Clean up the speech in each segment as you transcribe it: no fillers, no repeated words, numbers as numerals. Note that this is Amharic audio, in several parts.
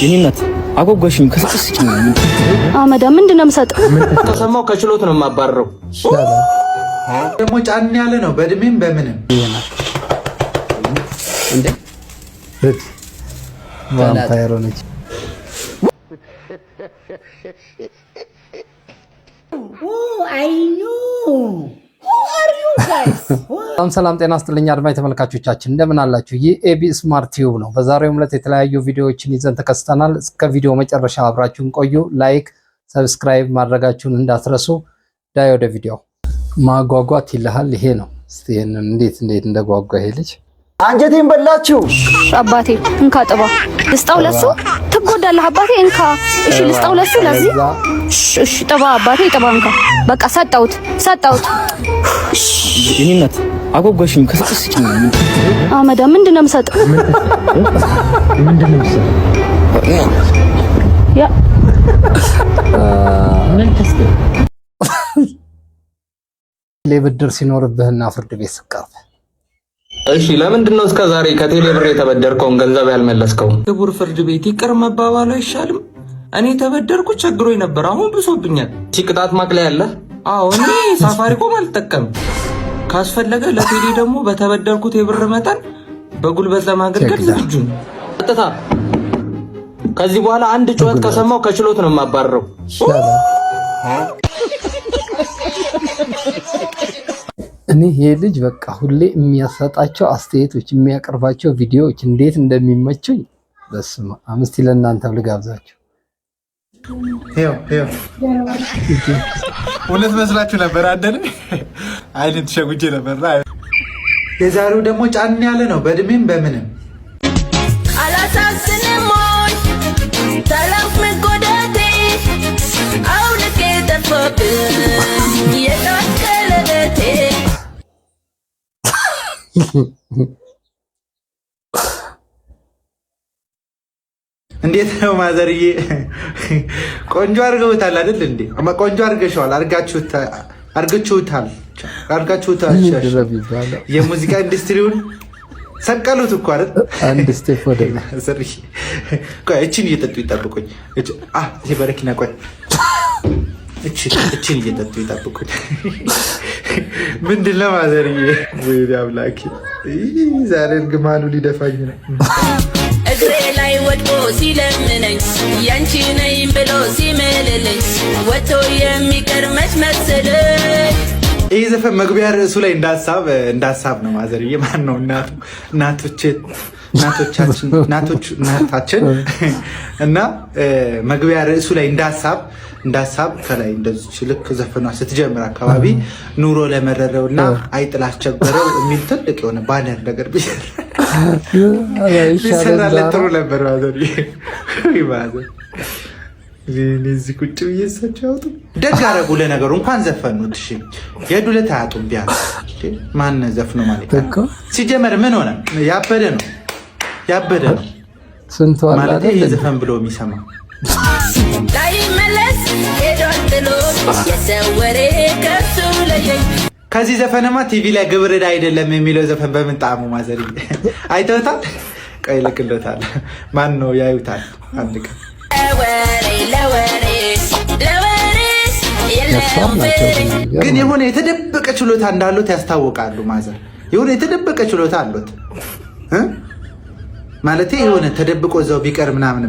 የኔነት አጎጓሽኝ ከስቅስጭ ነው አመዳ ምንድነው የምሰጠው? ከሰማው ከችሎት ነው የማባረረው። ደግሞ ጫን ያለ ነው በእድሜም በምንም እንዴ ቫምፓየር ነች። ሰላም ጤና ይስጥልኝ አድማጭ ተመልካቾቻችን እንደምን አላችሁ? ይህ ኤቢ ስማርት ቲዩብ ነው። በዛሬው ዕለት የተለያዩ ቪዲዮዎችን ይዘን ተከስተናል። እስከ ቪዲዮ መጨረሻ አብራችሁን ቆዩ። ላይክ፣ ሰብስክራይብ ማድረጋችሁን እንዳትረሱ። ዳይ ወደ ቪዲዮ። ማጓጓት ይልሃል ይሄ ነው። እስቲ ይሄንን እንዴት እንደጓጓ ይሄ ልጅ አንጀቴን በላችሁ። አባቴ እንካ ጥባ ልስጣው ለሱ ትጎዳለህ አባቴ እንካ። እሺ ልስጣው ለሱ ለዚህ እሺ ጥባ አባቴ ጥባ እንካ። በቃ ሰጣውት የኔነት አጎጓሽኝ ከስቅስጭ ነው አመዳ ምንድነው የምሰጠው? ያ ምን ተስተ ለብድር ሲኖርብህና ፍርድ ቤት ስቀርብ እሺ ለምንድን ነው እስከ ዛሬ ከቴሌ ብር የተበደርከውን ገንዘብ ያልመለስከው? ክቡር ፍርድ ቤት ይቅር መባባሉ አይሻልም? እኔ ተበደርኩ ቸግሮኝ ነበር፣ አሁን ብሶብኛል። እሺ ቅጣት ማቅለያ አለ? አዎ እኔ ሳፋሪኮም አልጠቀም። ካስፈለገ ለቴሌ ደግሞ በተበደርኩት የብር መጠን በጉልበት ለማገልገል ዝግጁ ነኝ። ቀጥታ ከዚህ በኋላ አንድ ጩኸት ከሰማው ከችሎት ነው የማባረረው። እኔ ይሄ ልጅ በቃ ሁሌ የሚያሰጣቸው አስተያየቶች የሚያቀርባቸው ቪዲዮዎች እንዴት እንደሚመቹኝ በስመ አብ። እስቲ ለእናንተም ልጋብዛችሁ። እውነት መስላችሁ ነበር አይደል? አይደል? ተሸጉጄ ነበር። የዛሬው ደግሞ ጫን ያለ ነው በእድሜም በምንም አላሳዝንም ወይ ሰላም መጎዳቴ አውልቄ ጠፋብኝ የታከለበቴ እንዴት ነው ማዘርዬ? ቆንጆ አድርገውታል አይደል እንዴ? ቆንጆ አድርገሽዋል፣ አድርጋችሁታል። የሙዚቃ ኢንዱስትሪውን ሰቀሉት እኮ አይደል? አንድ ስቴፕ ወደ ሰሪ ቆይ፣ እቺን እየጠጡ ይጠብቁኝ። ይሄ በረኪና ቆይ፣ እቺን እየጠጡ ይጠብቁኝ። ምንድን ነው ማዘርዬ? ወይ አምላኬ፣ ዛሬ ግማኑ ሊደፋኝ ነው። እግሬ ላይ ወድቆ ሲለምነኝ ያንቺ ነኝ ብሎ ሲምልልኝ ወጥቶ የሚቀር መች መሰለኝ። ይህ ዘፈን መግቢያ ርዕሱ ላይ እንዳሳብ ነው ማዘርዬ። ማን ነው እናታችን እና መግቢያ ርዕሱ ላይ እንዳሳብ ከላይ እንደዚህ ልክ ዘፈኗ ስትጀምር አካባቢ ኑሮ ለመረረውና አይጥ ላስቸገረው የሚል ትልቅ የሆነ ባነር ነገር ቢሰራለት ጥሩ ነበር ማዘርዬ። እዚህ ቁጭ ብዬ እሳቸው ያውጡ ደግ አደረጉ። ለነገሩ እንኳን ዘፈኑት። እሺ የዱለት አያጡም። ቢያንስ ማን ዘፍኖ ማለት ነው? ሲጀመር ምን ሆነ? ያበደ ነው ስንቱ ማለት ይሄ ዘፈን ብሎ የሚሰማ ላይ መለስ ሄዷል ጥሎ የሰው ወሬ ከሱ ለየኝ። ከዚህ ዘፈንማ ቲቪ ላይ ግብር ዕዳ አይደለም የሚለው ዘፈን በምን ጣዕሙ ማዘርዬ አይተውታል? ቆይ ልክሎታል። ማን ነው ያዩታል? አንድ ቀን ግን የሆነ የተደበቀ ችሎታ እንዳሉት ያስታውቃሉ። ማዘር የሆነ የተደበቀ ችሎታ አሉት ማለት የሆነ ተደብቆ እዛው ቢቀር ምናምን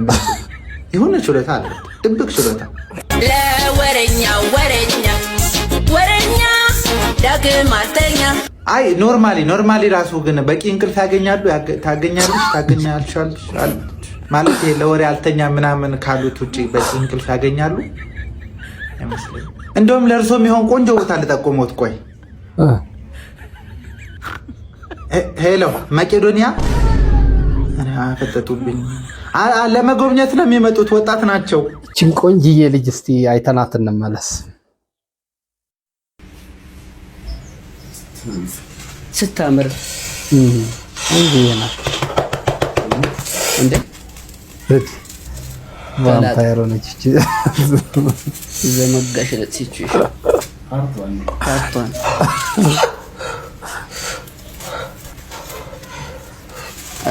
የሆነ ችሎታ አሉት፣ ድብቅ ችሎታ። ወረኛ ዳግም አልተኛ። አይ ኖርማሊ ራሱ ግን በቂ እንቅልፍ ታገኛለሽ ማለት ይሄ ለወሬ አልተኛ ምናምን ካሉት ውጪ በቂ እንቅልፍ ያገኛሉ አይመስልም? እንደውም ለእርሶ የሚሆን ቆንጆ ቦታ ልጠቆሞት። ቆይ ሄሎ መቄዶንያ ፈጠጡብኝ። ለመጎብኘት ነው የሚመጡት፣ ወጣት ናቸው። እቺን ቆንጅዬ ልጅ እስቲ አይተናት እንመለስ። ስታምር እንዴ ቫምፓየር ነች። እቺ ዘመጋሽ ለጥሲቹ ካርቷን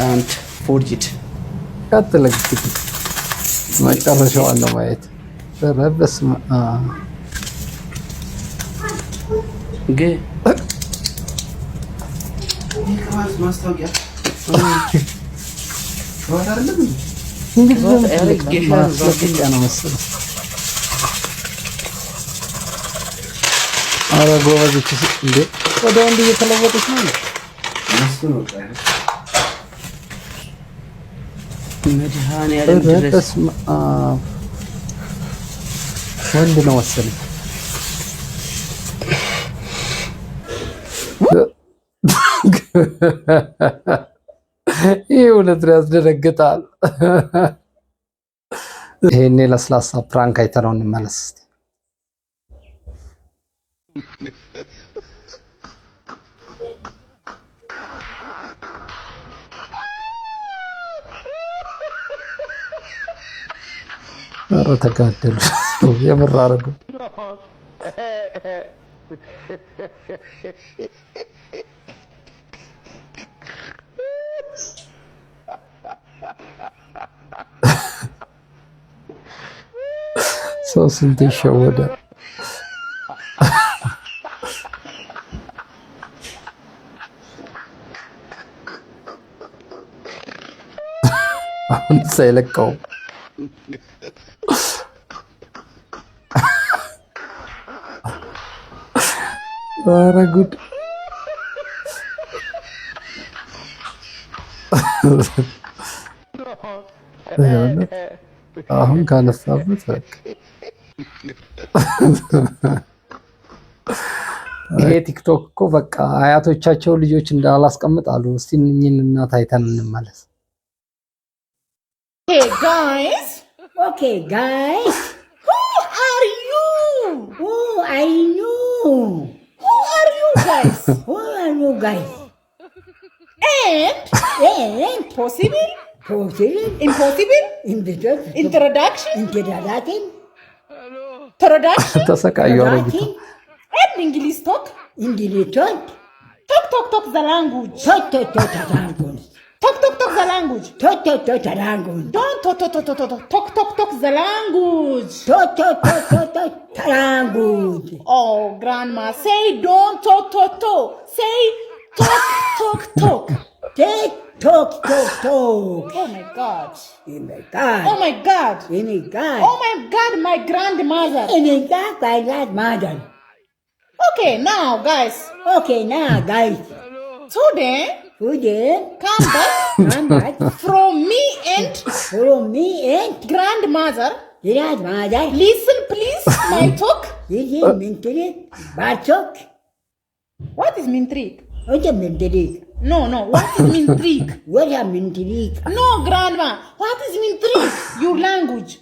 አንድ ፎርጅድ ቀጥል እንግዲህ መጨረሻዋን ነው ማየት። በስመ አብ ግን ማስታወቂያ ማስለቀቂያ ነው መሰለኝ። ኧረ ጎበዞች እንዴ! ወደ ወንድ እየተለወጠች ነው። መድኃኒዓለም ድረስ በስመ አብ ወንድ ነው መሰለኝ። ይህ እውነት ያስደነግጣል። ይሄኔ ለስላሳ ፕራንክ አይተነው እንመለስ እስኪ። ኧረ ተጋደሉ የምር አደረጉ። ሰው ስንት ይሸወዳል። አሁን ሳይለቀው ኧረ ጉድ! አሁን ካነሳበት በቃ ይሄ ቲክቶክ እኮ በቃ አያቶቻቸው ልጆች እንዳላስቀምጥ አሉ። እስቲ እኚህን እናት አይተን እንመለስ። Okay, guys. Who are you? Who I know. Who are you guys? Who are you guys? And possible? Possible? Impossible? Introduction? Introduction? ተሰቃዩ አረጉት። And English talk? English talk? Talk the language. Talk the language. Talk the language. Talk the language. Don't talk the language. Talk the language. Oh, grandma, say don't talk. Say talk. Say talk. Oh my God. Oh my God. Oh my God. Oh my God. Oh my God, my grandmother. Oh my God, my grandmother. Okay, now guys. Today, come back from me and grandmother. Listen, please, my talk. What is mintrik? No. What is mintrik? No, grandma. What is mintrik? Your language.